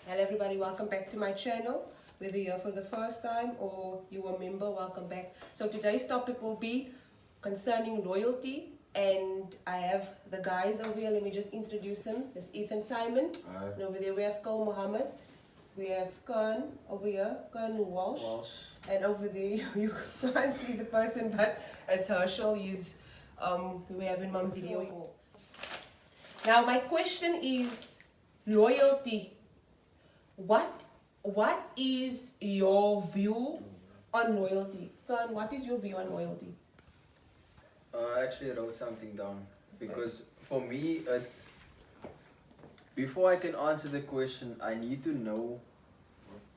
Hello everybody, welcome back to my channel. Whether you're here for the first time or you're a member, welcome back. So today's topic will be concerning loyalty, and I have the guys over here. Let me just introduce them. There's Ethan Simon. Hi. And over there we have Cole Muhammad. We have Kern over here, Kern Walsh. And over there you can't see the person, but it's Herschel. He's we have him on video. Now my question is loyalty. What is your view on loyalty? Kern, what is your view on loyalty? I actually wrote something down because for me it's before I can answer the question, I need to know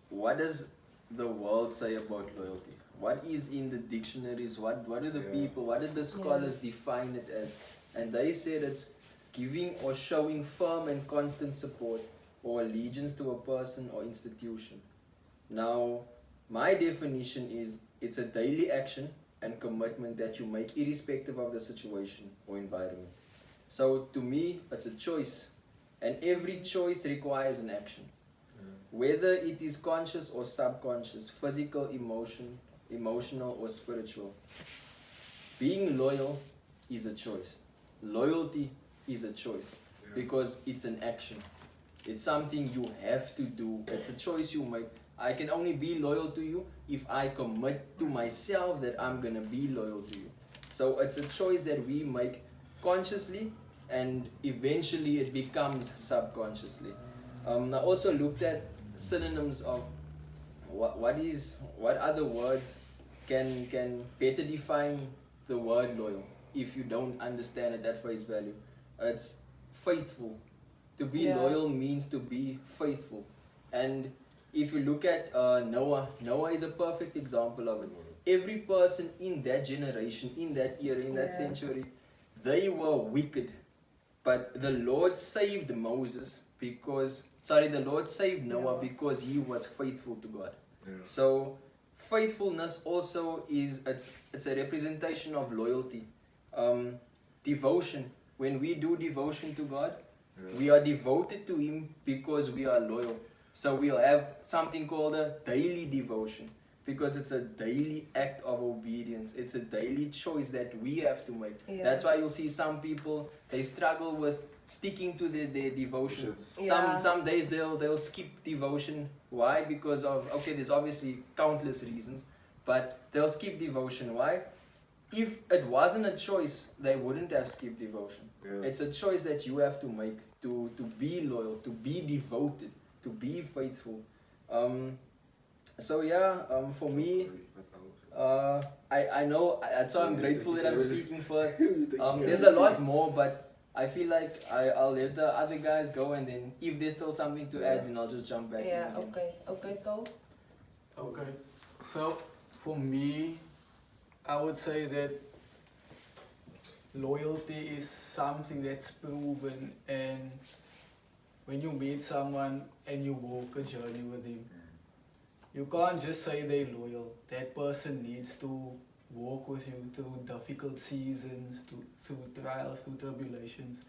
what does the world say about loyalty? What is in the dictionaries? What do the people, what did the scholars define it as? And they said it's giving or showing firm and constant support or allegiance to a person or institution. Now, my definition is it's a daily action and commitment that you make irrespective of the situation or environment. So to me, it's a choice, and every choice requires an action. Whether it is conscious or subconscious, physical, emotional or spiritual. Being loyal is a choice. Loyalty is a choice because it's an action. It's something you have to do. It's a choice you make. I can only be loyal to you if I commit to myself that I'm gonna be loyal to you. So it's a choice that we make consciously, and eventually it becomes subconsciously. I also looked at synonyms of what other words can better define the word loyal if you don't understand it at face value. It's faithful. To be loyal means to be faithful. And if you look at Noah is a perfect example of it. Every person in that generation, in that era, in that century, they were wicked. But the Lord saved Moses because, the Lord saved Noah because he was faithful to God. So faithfulness also it's a representation of loyalty. Devotion. When we do devotion to God, we are devoted to Him because we are loyal. So we'll have something called a daily devotion because it's a daily act of obedience. It's a daily choice that we have to make. That's why you'll see some people, they struggle with sticking to their devotion. Some days they'll skip devotion. Why? Because of, there's obviously countless reasons, but they'll skip devotion. Why? If it wasn't a choice, they wouldn't have skipped devotion. It's a choice that you have to make to be loyal, to be devoted, to be faithful. For me, I know, that's why I'm grateful that I'm speaking first. There's a lot more, but I feel like I'll let the other guys go, and then if there's still something to add, then I'll just jump back in again. Okay, go. Okay, so for me, I would say that loyalty is something that's proven, and when you meet someone and you walk a journey with him, you can't just say they're loyal. That person needs to walk with you through difficult seasons, through trials, through tribulations.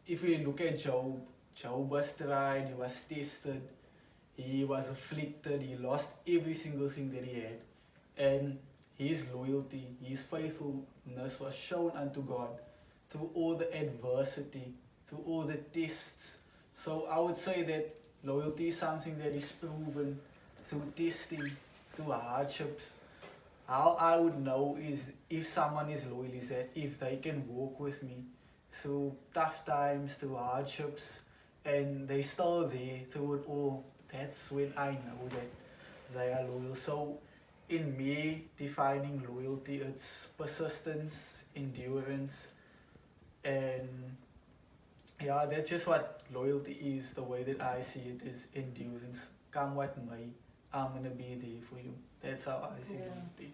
If we look at Job, Job was tried, he was tested, he was afflicted, he lost every single thing that he had. And his loyalty, his faithfulness was shown unto God through all the adversity, through all the tests. So I would say that loyalty is something that is proven through testing, through hardships. How I would know is if someone is loyal is that if they can walk with me through tough times, through hardships, and they still there through it all, that's when I know that they are loyal. So in me, defining loyalty, it's persistence, endurance, and that's just what loyalty is. The way that I see it is endurance. Come what may, I'm gonna be there for you. That's how I see loyalty.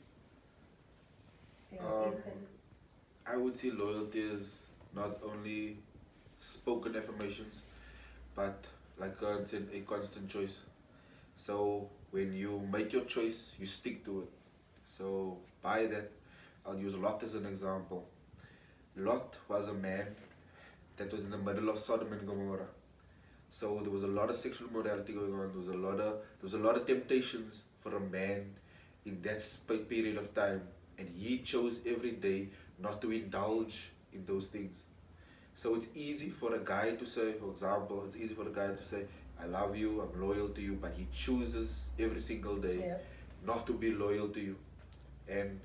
I would say loyalty is not only spoken affirmations, but like Kern said, a constant choice. So when you make your choice, you stick to it. So by that, I'll use Lot as an example. Lot was a man that was in the middle of Sodom and Gomorrah. So there was a lot of sexual morality going on. There was a lot of temptations for a man in that period of time, and he chose every day not to indulge in those things. So it's easy for a guy to say, for example, it's easy for a guy to say, I love you, I'm loyal to you, but he chooses every single day not to be loyal to you. And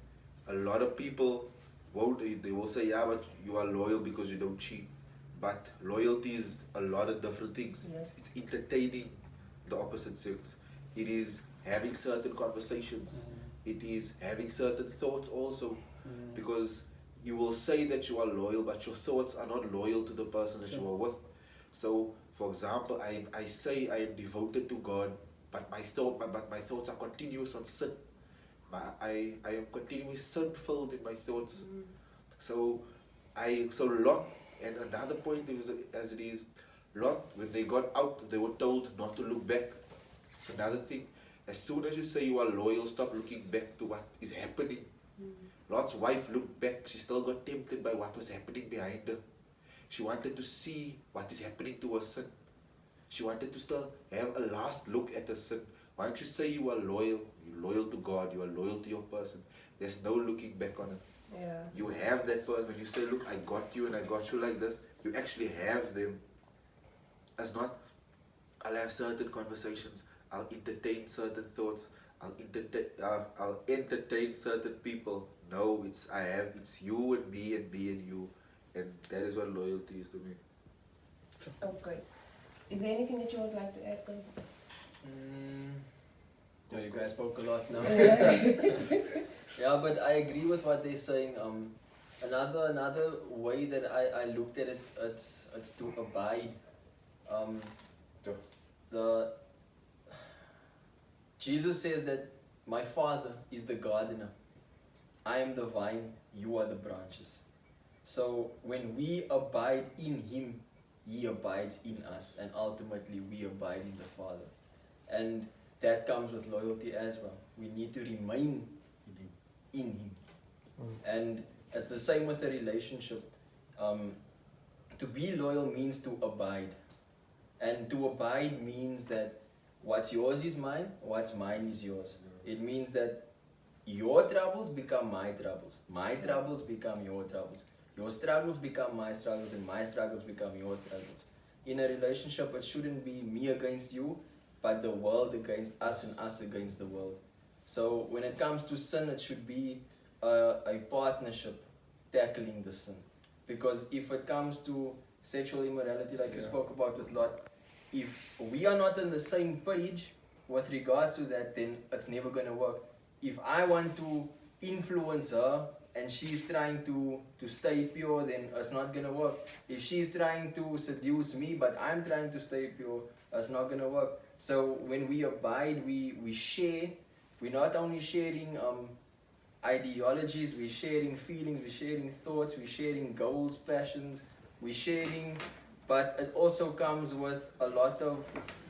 a lot of people they will say, yeah, but you are loyal because you don't cheat. But loyalty is a lot of different things. Yes. It's entertaining the opposite sex. It is having certain conversations. It is having certain thoughts also. Because you will say that you are loyal, but your thoughts are not loyal to the person that you are with. So, for example, I say I am devoted to God, but my thoughts are continuous on sin. I am continually sin-filled in my thoughts. So Lot, and another point as it is, Lot, when they got out, they were told not to look back. It's another thing. As soon as you say you are loyal, stop looking back to what is happening. Lot's wife looked back. She still got tempted by what was happening behind her. She wanted to see what is happening to her sin. She wanted to still have a last look at her sin. Once you say you are loyal, you're loyal to God, you are loyal to your person, there's no looking back on it. Yeah. You have that person. When you say, look, I got you and I got you like this, you actually have them. As not, I'll have certain conversations, I'll entertain certain thoughts, I'll entertain certain people. No, it's you and me and you, and that is what loyalty is to me. Okay. Is there anything that you would like to add, Glenn? No, you guys spoke a lot now. Yeah, but I agree with what they're saying. Another way that I looked at it, it's to abide. Jesus says that my Father is the gardener. I am the vine, you are the branches. So when we abide in Him, He abides in us, and ultimately we abide in the Father. And that comes with loyalty as well. We need to remain in Him. And it's the same with the relationship. To be loyal means to abide. And to abide means that what's yours is mine, what's mine is yours. It means that your troubles become my troubles become your troubles. Your struggles become my struggles, and my struggles become your struggles. In a relationship, it shouldn't be me against you, but the world against us and us against the world. So when it comes to sin, it should be a partnership tackling the sin. Because if it comes to sexual immorality, like you spoke about with Lot, if we are not on the same page with regards to that, then it's never going to work. If I want to influence her and she's trying to stay pure, then it's not going to work. If she's trying to seduce me but I'm trying to stay pure, it's not going to work. So when we abide, we share. We're not only sharing ideologies, we're sharing feelings, we're sharing thoughts, we're sharing goals, passions, we're sharing, but it also comes with a lot of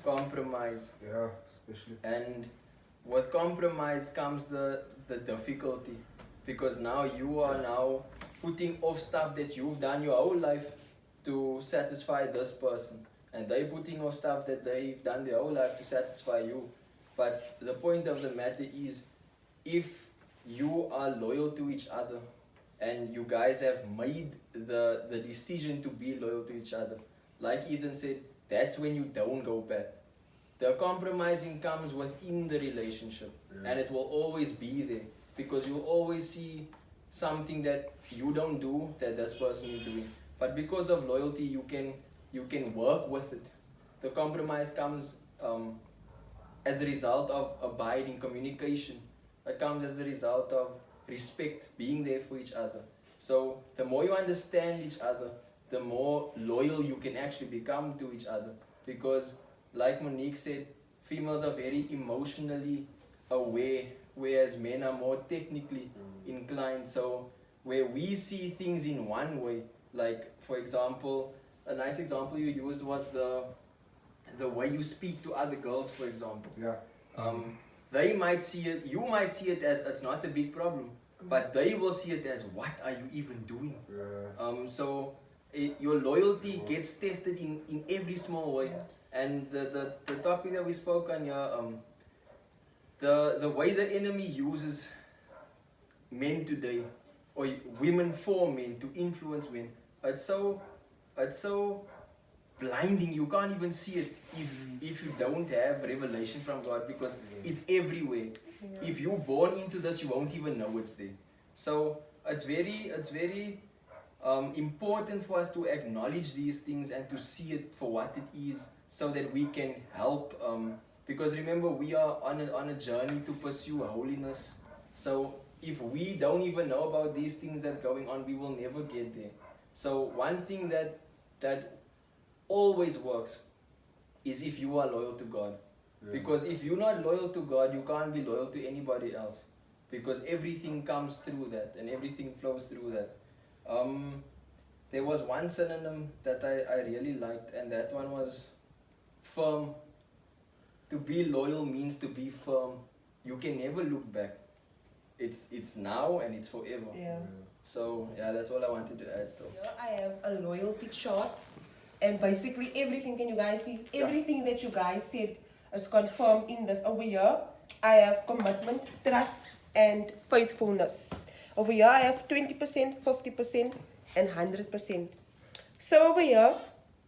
compromise. Yeah, especially. And with compromise comes the difficulty, because now you are now putting off stuff that you've done your whole life to satisfy this person, and they putting off stuff that they've done their whole life to satisfy you. But the point of the matter is, if you are loyal to each other and you guys have made the decision to be loyal to each other, like Ethan said, that's when you don't go back. The compromising comes within the relationship, and it will always be there, because you'll always see something that you don't do that this person is doing. But because of loyalty, you can work with it. The compromise comes as a result of abiding communication. It comes as a result of respect, being there for each other. So the more you understand each other, the more loyal you can actually become to each other. Because like Monique said, females are very emotionally aware, whereas men are more technically inclined. So where we see things in one way, like for example, a nice example you used was the way you speak to other girls, for example. Yeah. They might see it, you might see it as it's not a big problem, but they will see it as, what are you even doing? Yeah. So your loyalty gets tested in every small way. And the topic that we spoke on here, the way the enemy uses men today, or women for men to influence men, it's so blinding. You can't even see it if you don't have revelation from God, because it's everywhere. Yeah. If you're born into this, you won't even know it's there. So it's very important for us to acknowledge these things and to see it for what it is, so that we can help. Because remember, we are on a journey to pursue holiness. So if we don't even know about these things that's going on, we will never get there. So one thing that always works is if you are loyal to God. Yeah. Because if you're not loyal to God, you can't be loyal to anybody else. Because everything comes through that, and everything flows through that. There was one synonym that I really liked, and that one was firm. To be loyal means to be firm. You can never look back. It's now and it's forever. Yeah. So yeah, that's all I wanted to add still. Here I have a loyalty chart, and basically everything, can you guys see? Everything that you guys said is confirmed in this. Over here, I have commitment, trust, and faithfulness. Over here, I have 20%, 50%, and 100%. So over here,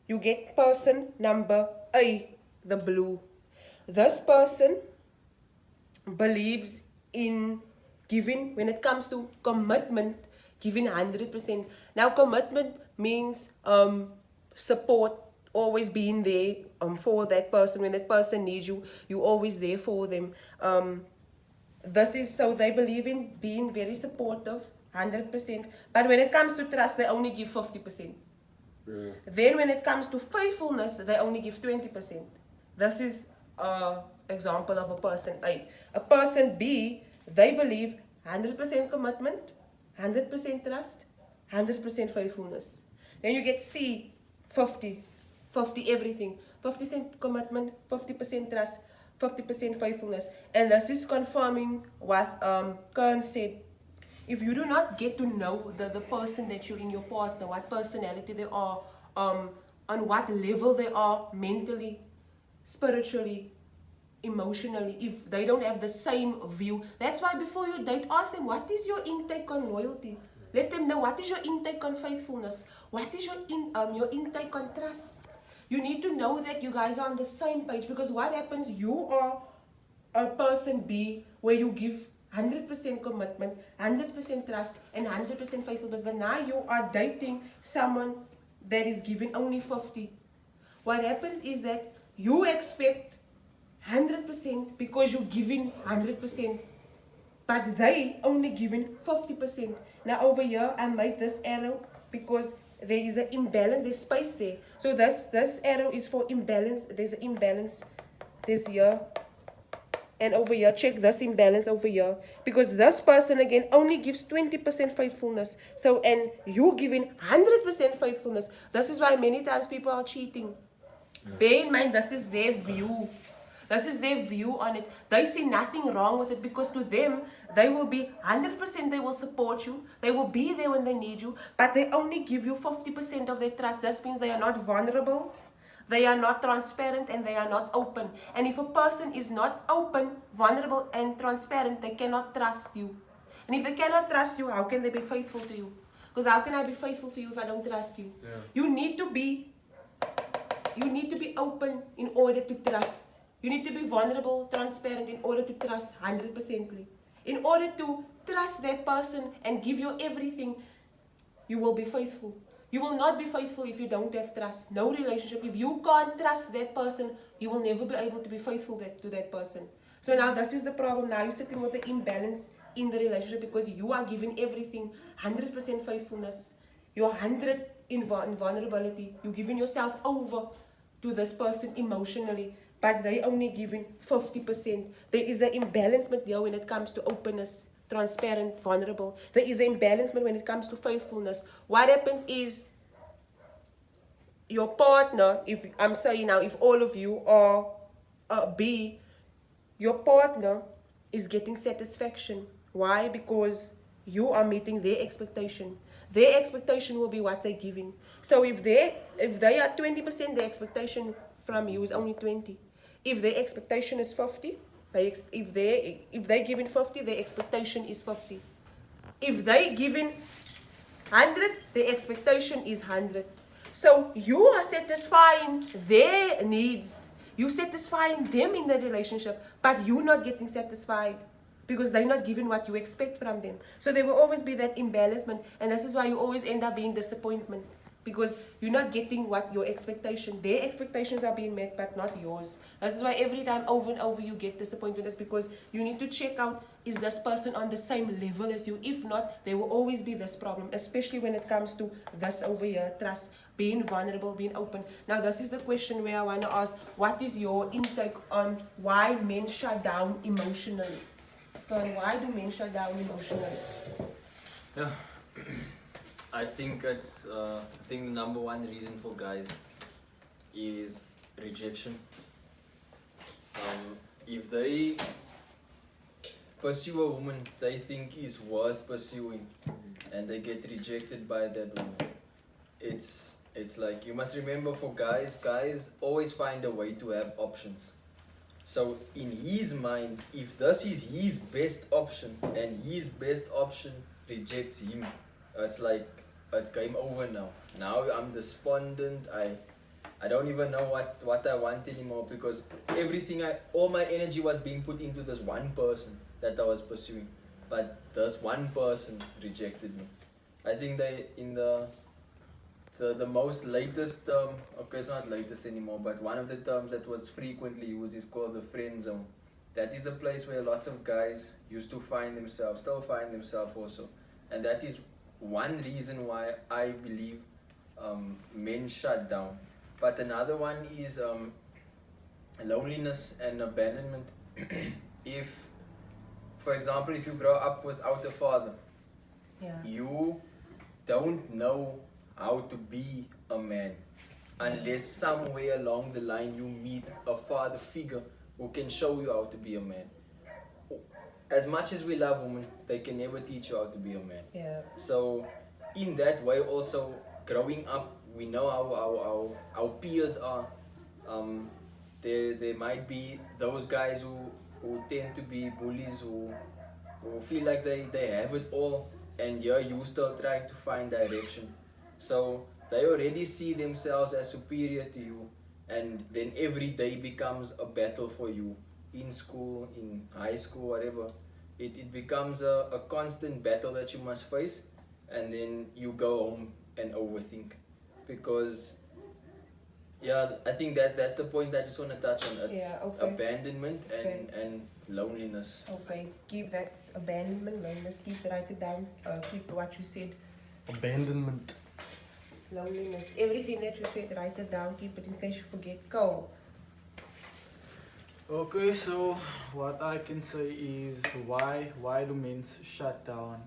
you get person number A, the blue. This person believes in giving, when it comes to commitment, giving 100%. Now, commitment means support, always being there for that person. When that person needs you, you're always there for them. This is, so they believe in being very supportive, 100%. But when it comes to trust, they only give 50%. Yeah. Then when it comes to faithfulness, they only give 20%. This is an example of a person A. A person B, they believe 100% commitment, 100% trust, 100% faithfulness. Then you get C, 50 everything. 50% commitment, 50% trust, 50% faithfulness. And this is confirming what Kern said. If you do not get to know the person that you're in, your partner, what personality they are, on what level they are mentally, spiritually, emotionally, if they don't have the same view, that's why before you date, ask them, what is your intake on loyalty? Let them know, what is your intake on faithfulness? What is your intake on trust? You need to know that you guys are on the same page, because what happens, you are a person B where you give 100% commitment, 100% trust, and 100% faithfulness, but now you are dating someone that is giving only 50. What happens is that you expect 100% because you're giving 100%, but they only giving 50%. Now over here, I made this arrow because there is an imbalance, there's space there. So this arrow is for imbalance. There's an imbalance, this here. And over here, check this imbalance over here. Because this person, again, only gives 20% faithfulness. So, and you giving 100% faithfulness. This is why many times people are cheating. Yeah. Bear in mind, this is their view. This is their view on it. They see nothing wrong with it, because to them, they will be 100%, they will support you. They will be there when they need you. But they only give you 50% of their trust. This means they are not vulnerable. They are not transparent, and they are not open. And if a person is not open, vulnerable, and transparent, they cannot trust you. And if they cannot trust you, how can they be faithful to you? Because how can I be faithful for you if I don't trust you? Yeah. You need to be open in order to trust. You need to be vulnerable, transparent in order to trust 100%. In order to trust that person and give you everything, you will be faithful. You will not be faithful if you don't have trust. No relationship. If you can't trust that person, you will never be able to be faithful to that person. So now this is the problem. Now you're sitting with the imbalance in the relationship, because you are giving everything, 100% faithfulness. You're 100 in vulnerability. You're giving yourself over to this person emotionally, but they only giving 50%. There is an imbalancement there when it comes to openness, transparent, vulnerable. There is an imbalancement when it comes to faithfulness. What happens is your partner, if I'm saying now, if all of you are B, your partner is getting satisfaction. Why? Because you are meeting their expectation. Their expectation will be what they're giving. So if they are 20%, the expectation from you is only 20. If their expectation is 50, if they giving 50, their expectation is 50. If they giving 100, the expectation is 100. So you are satisfying their needs. You satisfying them in the relationship, but you're not getting satisfied because they're not giving what you expect from them. So there will always be that imbalancement, and this is why you always end up being disappointment, because you're not getting what your expectation. Their expectations are being met, but not yours. This is why every time over and over you get disappointment. Is because you need to check out, is this person on the same level as you? If not, there will always be this problem, especially when it comes to this over here, trust, being vulnerable, being open. Now, this is the question where I want to ask, what is your intake on why men shut down emotionally? So why do men shut down emotionally? Yeah. I think the number one reason for guys is rejection. If they pursue a woman they think is worth pursuing and they get rejected by that woman, it's like, you must remember, for guys always find a way to have options. So in his mind, if this is his best option and his best option rejects him, it's like, it's game over now. Now I'm despondent. I don't even know what I want anymore, because all my energy was being put into this one person that I was pursuing, but this one person rejected me. I think they, in the most latest term, okay, it's not latest anymore, but one of the terms that was frequently used is called the friend zone. That is a place where lots of guys used to find themselves, still find themselves also, and that is one reason why I believe men shut down. But another one is loneliness and abandonment. If, for example, if you grow up without a father, you don't know how to be a man unless somewhere along the line you meet a father figure who can show you how to be a man. As much as we love women, they can never teach you how to be a man. Yeah. So in that way also, growing up, we know how our peers are. There might be those guys who tend to be bullies, who feel like they have it all, and you still trying to find direction. So they already see themselves as superior to you, and then every day becomes a battle for you. In school, in high school, whatever, it becomes a constant battle that you must face, and then you go home and overthink. Because I think that's the point I just want to touch on. It's abandonment and loneliness. Okay, keep that abandonment, loneliness, write it down, keep what you said. Abandonment. Loneliness, everything that you said, write it down, keep it in case you forget. Go. Okay, so what I can say is why do men shut down?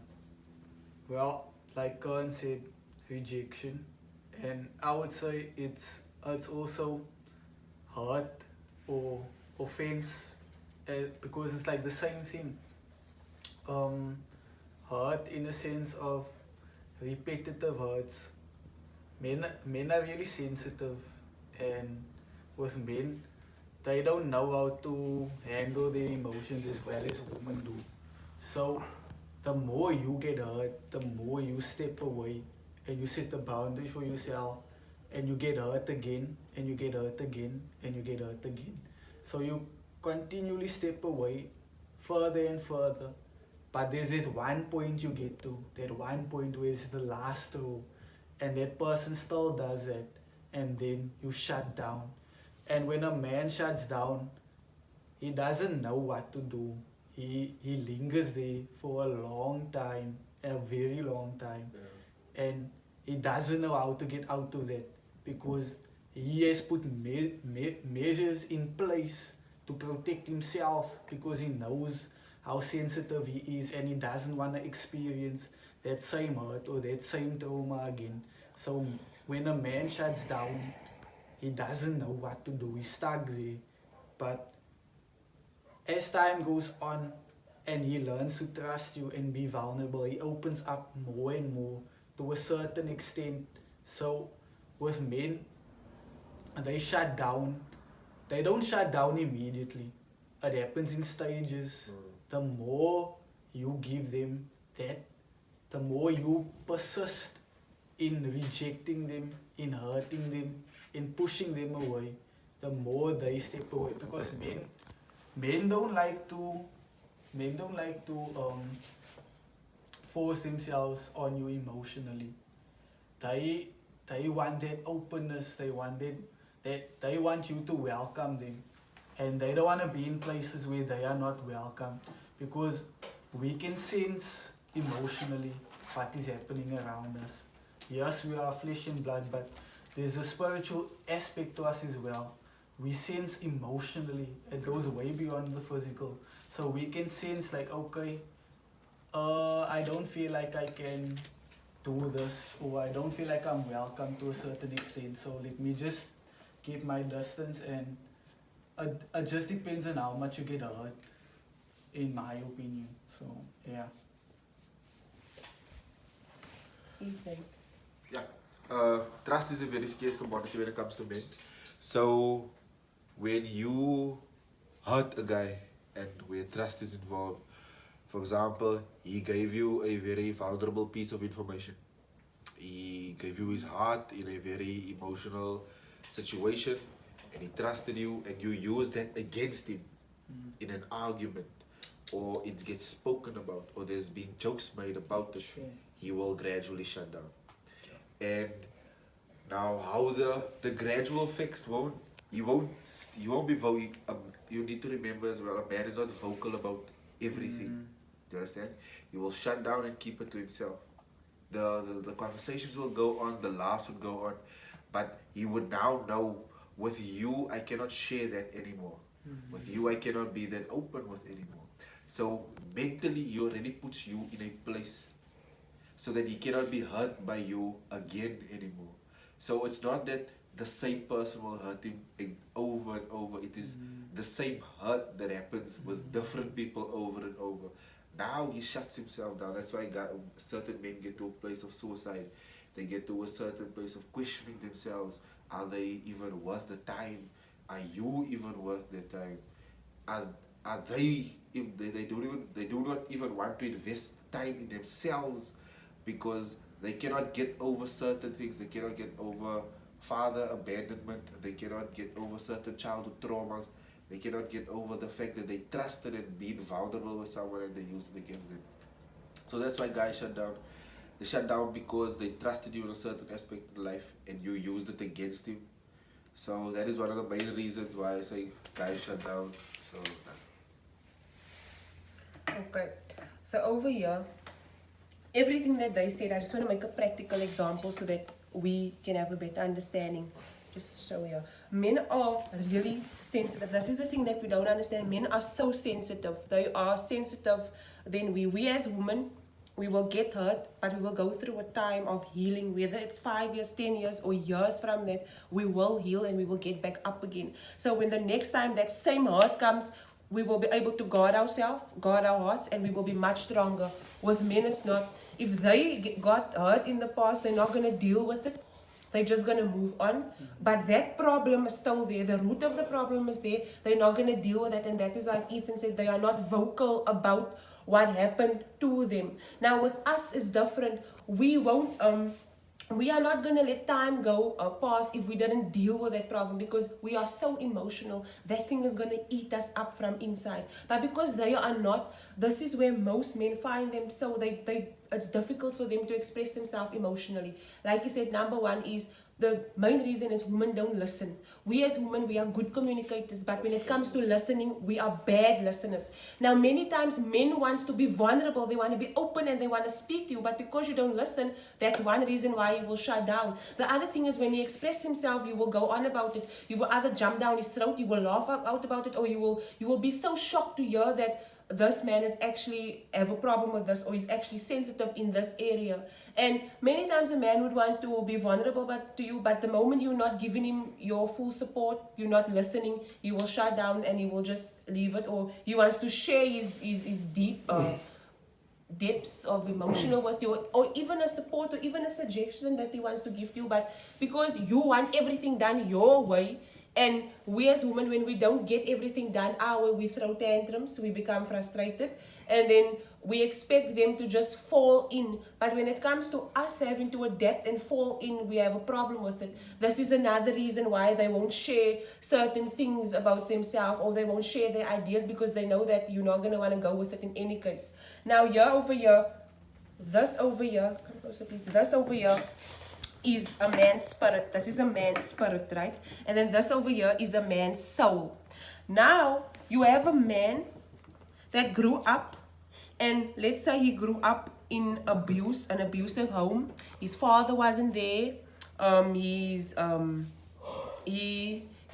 Well, like Kern said, rejection, and I would say it's also hurt or offense, because it's like the same thing. Hurt in a sense of repetitive hurts. Men are really sensitive, and with men, they don't know how to handle their emotions as well as women do. So the more you get hurt, the more you step away and you set a boundary for yourself, and you get hurt again, and you get hurt again, and you get hurt again. So you continually step away further and further, but there's that one point you get to, that one point where it's the last straw, and that person still does that, and then you shut down. And when a man shuts down, he doesn't know what to do. He lingers there for a long time, a very long time, and he doesn't know how to get out of that, because he has put measures in place to protect himself, because he knows how sensitive he is, and he doesn't want to experience that same hurt or that same trauma again. So when a man shuts down, he doesn't know what to do. He's stuck there. But as time goes on and he learns to trust you and be vulnerable, he opens up more and more to a certain extent. So with men, they shut down they don't shut down immediately. It happens in stages. The more you give them that, the more you persist in rejecting them, in hurting them, in pushing them away, the more they step away. Because men don't like to force themselves on you emotionally. They want that openness. They want they want you to welcome them, and they don't want to be in places where they are not welcome, because we can sense emotionally what is happening around us. Yes, we are flesh and blood, but there's a spiritual aspect to us as well. We sense emotionally. It goes way beyond the physical. So we can sense like, okay, I don't feel like I can do this, or I don't feel like I'm welcome to a certain extent. So let me just keep my distance, and it just depends on how much you get hurt, in my opinion. So yeah. Ethan. Yeah. Trust is a very scarce commodity when it comes to men. So when you hurt a guy and where trust is involved, for example, he gave you a very vulnerable piece of information. He gave you his heart in a very emotional situation, and he trusted you, and you use that against him in an argument, or it gets spoken about, or there's been jokes made about it. Sure. He will gradually shut down. And now how the gradual effects you won't be vocal. You need to remember as well, a man is not vocal about everything. Do you understand? He will shut down and keep it to himself. The conversations will go on, the laughs would go on, but he would now know, with you I cannot share that anymore. With you I cannot be that open with anymore. So mentally he already puts you in a place so that he cannot be hurt by you again anymore. So it's not that the same person will hurt him over and over. It is the same hurt that happens with different people over and over. Now he shuts himself down. That's why certain men get to a place of suicide. They get to a certain place of questioning themselves. Are they even worth the time? Are you even worth their time? Are they, if they do not even want to invest time in themselves, because they cannot get over certain things. They cannot get over father abandonment. They cannot get over certain childhood traumas. They cannot get over the fact that they trusted and being vulnerable with someone and they used it against them. So that's why guys shut down. They shut down because they trusted you in a certain aspect of life and you used it against him. So that is one of the main reasons why I say guys shut down. So Okay. So over here, everything that they said, I just want to make a practical example so that we can have a better understanding. Just show you. Men are really sensitive. This is the thing that we don't understand. Men are so sensitive. They are sensitive. Then we as women, we will get hurt, but we will go through a time of healing, whether it's 5 years, 10 years, or years from that, we will heal and we will get back up again. So when the next time that same hurt comes, we will be able to guard ourselves, guard our hearts, and we will be much stronger. With men, it's not. If they got hurt in the past, they're not going to deal with it. They're just going to move on. But that problem is still there. The root of the problem is there. They're not going to deal with it. And that is why Ethan said they are not vocal about what happened to them. Now, with us, it's different. We won't... we are not going to let time go past if we didn't deal with that problem, because we are so emotional. That thing is going to eat us up from inside. But because they are not, this is where most men find them. So it's difficult for them to express themselves emotionally. Like you said, number one is, the main reason is women don't listen. We as women, we are good communicators, but when it comes to listening, we are bad listeners. Now, many times men want to be vulnerable, they want to be open and they want to speak to you, but because you don't listen, that's one reason why he will shut down. The other thing is, when he expresses himself, you will go on about it. You will either jump down his throat, you will laugh out about it, or you will be so shocked to hear that this man is actually have a problem with this, or he's actually sensitive in this area. And many times a man would want to be vulnerable to you, but the moment you're not giving him your full support, you're not listening, he will shut down and he will just leave it, or he wants to share his deep depths of emotional with you, or even a support, or even a suggestion that he wants to give to you, but because you want everything done your way, And we as women, when we don't get everything done our way, we throw tantrums, we become frustrated, and then we expect them to just fall in. But when it comes to us having to adapt and fall in, we have a problem with it. This is another reason why they won't share certain things about themselves, or they won't share their ideas, because they know that you're not going to want to go with it in any case. Now, this over here, come closer please, this over here is a man's spirit. This is a man's spirit, right? And then this over here is a man's soul. Now, you have a man that grew up, and let's say he grew up in an abusive home. His father wasn't there. He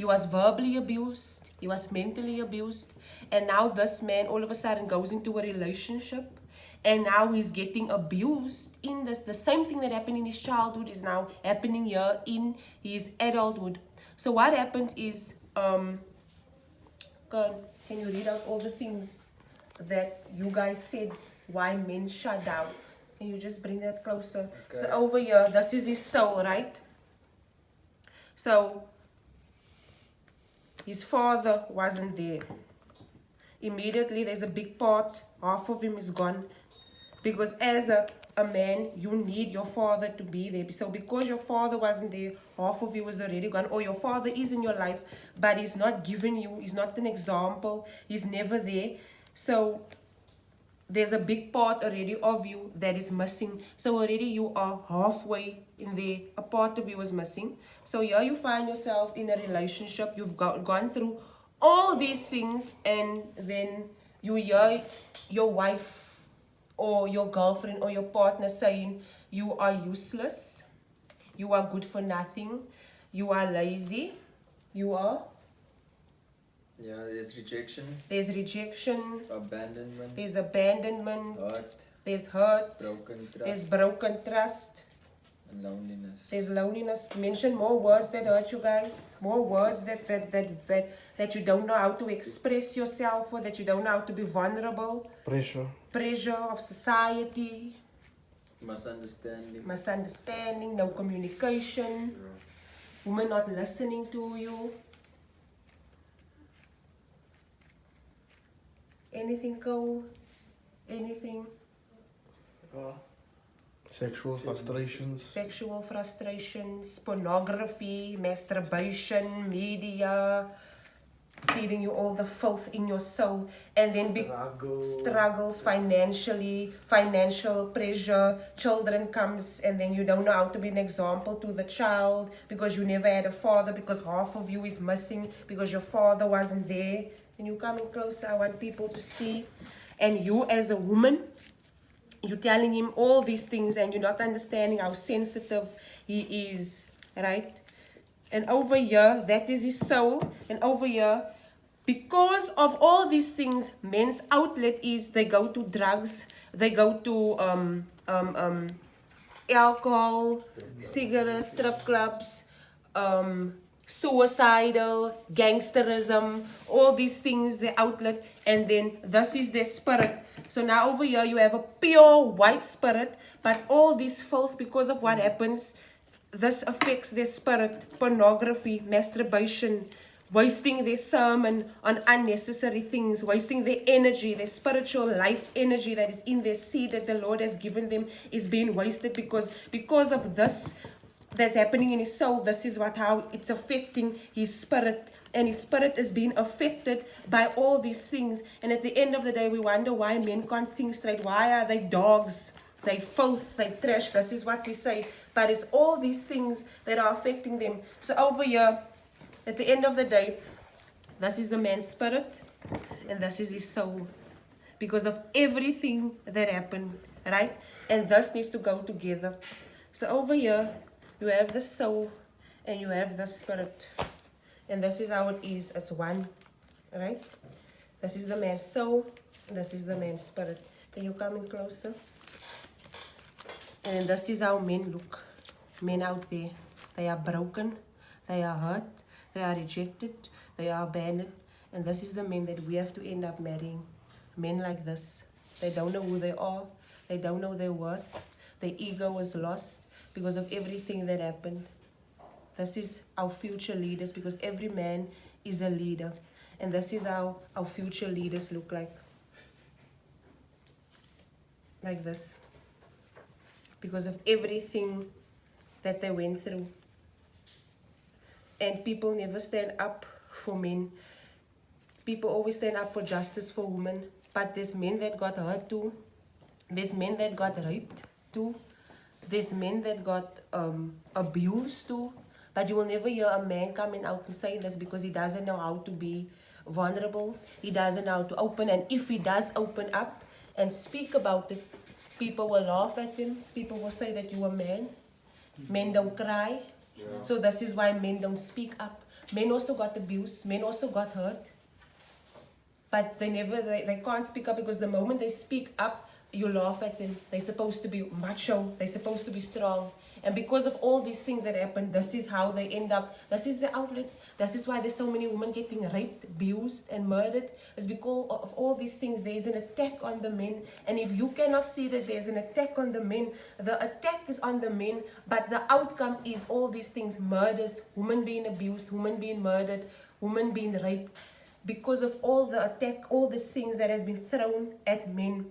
was verbally abused. He was mentally abused. And now this man all of a sudden goes into a relationship, and now he's getting abused in this. The same thing that happened in his childhood is now happening here in his adulthood. So what happens is, can you read out all the things that you guys said why men shut down? Can you just bring that closer? Okay. So over here, this is his soul, right? So his father wasn't there. Immediately, there's a big part, half of him is gone. Because as a man, you need your father to be there. So because your father wasn't there, half of you was already gone. Or your father is in your life, but he's not giving you, he's not an example, he's never there. So there's a big part already of you that is missing. So already you are halfway in there. A part of you is missing. So here you find yourself in a relationship. You've gone through all these things, and then you hear your wife or your girlfriend or your partner saying you are useless, you are good for nothing, you are lazy, you are... Yeah, there's rejection. There's rejection. Abandonment. There's abandonment. Hurt. There's hurt. Broken trust. There's broken trust. And loneliness. There's loneliness. Mention more words that hurt you guys. More words that you don't know how to express yourself, or that you don't know how to be vulnerable. Pressure of society. Misunderstanding. No communication. Women not listening to you. Anything, Cole? Anything? Sexual frustrations, pornography, masturbation, media, feeding you all the filth in your soul, and then big struggles financial pressure, children comes, and then you don't know how to be an example to the child because you never had a father, because half of you is missing, because your father wasn't there. And you coming closer, I want people to see. And you as a woman, you're telling him all these things, and you're not understanding how sensitive he is, right? And over here, that is his soul. And over here, because of all these things, men's outlet is they go to drugs, they go to alcohol, cigarettes, strip clubs, suicidal, gangsterism, all these things, the outlet, and then this is their spirit. So now over here you have a pure white spirit, but all this filth, because of what happens, this affects their spirit. Pornography, masturbation, wasting their sermon on unnecessary things, wasting their energy, their spiritual life energy that is in their seed that the Lord has given them is being wasted because of this that's happening in his soul. This is how it's affecting his spirit, and his spirit is being affected by all these things. And at the end of the day, we wonder why men can't think straight. Why are they dogs? They filth, they trash. This is what we say. But it's all these things that are affecting them. So over here, at the end of the day, this is the man's spirit, and this is his soul, because of everything that happened, right? And this needs to go together. So over here, you have the soul and you have the spirit. And this is how it is. It's one, right? This is the man's soul, and this is the man's spirit. Can you come in closer? And this is how men look. Men out there, they are broken, they are hurt, they are rejected, they are abandoned. And this is the men that we have to end up marrying. Men like this. They don't know who they are. They don't know their worth. Their ego was lost because of everything that happened. This is our future leaders, because every man is a leader. And this is how our future leaders look like. Like this. Because of everything that they went through. And people never stand up for men. People always stand up for justice for women. But there's men that got hurt too. There's men that got raped too. There's men that got abused too. But you will never hear a man coming out and say this, because he doesn't know how to be vulnerable. He doesn't know how to open. And if he does open up and speak about it, people will laugh at him. People will say that you're a man. Men don't cry. Yeah. So this is why men don't speak up. Men also got abused. Men also got hurt. But they can't speak up, because the moment they speak up, you laugh at them. They're supposed to be macho. They're supposed to be strong. And because of all these things that happen, this is how they end up. This is the outlet. This is why there's so many women getting raped, abused, and murdered. It's because of all these things. There's an attack on the men. And if you cannot see that there's an attack on the men, the attack is on the men, but the outcome is all these things. Murders, women being abused, women being murdered, women being raped. Because of all the attack, all these things that has been thrown at men.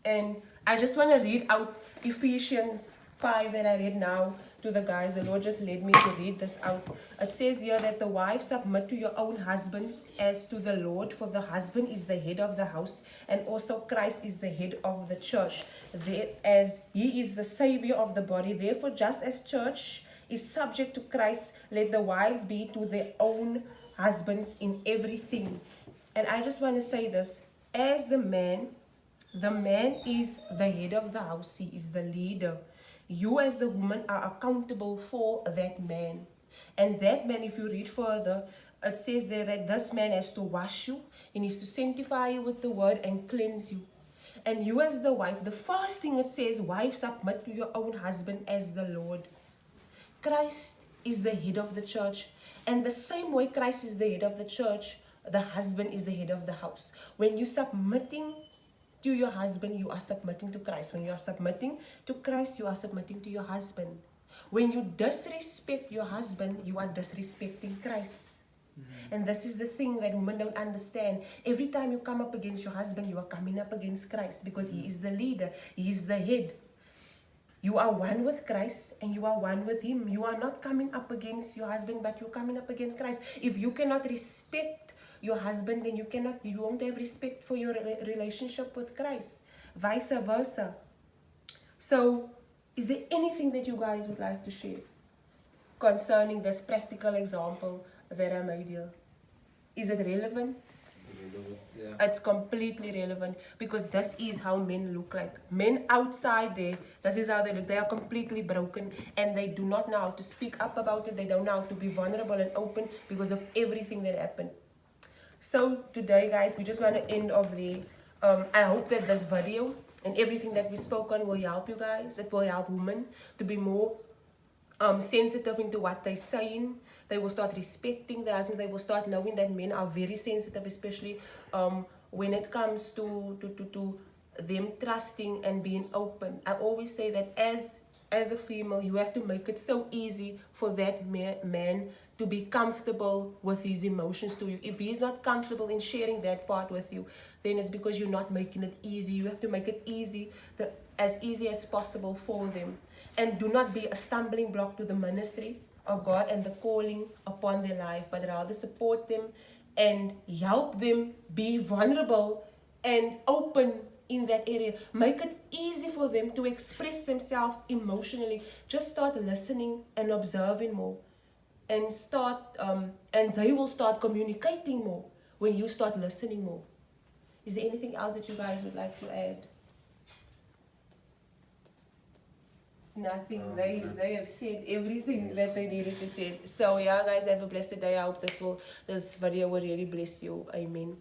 And I just want to read out Ephesians 5 that I read now to the guys. The Lord just led me to read this out. It says here that the wives submit to your own husbands as to the Lord, for the husband is the head of the house, and also Christ is the head of the church, as he is the savior of the body. Therefore, just as church is subject to Christ, let the wives be to their own husbands in everything. And I just want to say this, as the man is the head of the house. He is the leader. You as the woman are accountable for that man. And that man, if you read further, it says there that this man has to wash you. He needs to sanctify you with the word and cleanse you. And you as the wife, the first thing it says, wives, submit to your own husband as the Lord. Christ is the head of the church. And the same way Christ is the head of the church, the husband is the head of the house. When you're submitting to your husband, you are submitting to Christ. When you are submitting to Christ, you are submitting to your husband. When you disrespect your husband, you are disrespecting Christ. And this is the thing that women don't understand. Every time you come up against your husband, you are coming up against Christ, because he is the leader. He is the head. You are one with Christ and you are one with him. You are not coming up against your husband, but you're coming up against Christ. If you cannot respect your husband, then you won't have respect for your relationship with Christ. Vice versa. So, is there anything that you guys would like to share concerning this practical example that I made here? Is it relevant? Yeah. It's completely relevant, because this is how men look like. Men outside there, this is how they look. They are completely broken, and they do not know how to speak up about it. They don't know how to be vulnerable and open because of everything that happened. So today, guys, we just want to end off there. I hope that this video and everything that we spoke on will help you guys. It will help women to be more sensitive into what they're saying. They will start respecting their husbands. They will start knowing that men are very sensitive, especially when it comes to them trusting and being open. I always say that as a female, you have to make it so easy for that man to be comfortable with his emotions to you. If he's not comfortable in sharing that part with you, then it's because you're not making it easy. You have to make it easy, as easy as possible for them. And do not be a stumbling block to the ministry of God and the calling upon their life, but rather support them and help them be vulnerable and open in that area. Make it easy for them to express themselves emotionally. Just start listening and observing more, and and they will start communicating more when you start listening more. Is there anything else that you guys would like to add? Nothing. They have said everything that they needed to say. So yeah, guys, have a blessed day. I hope this video will really bless you. Amen.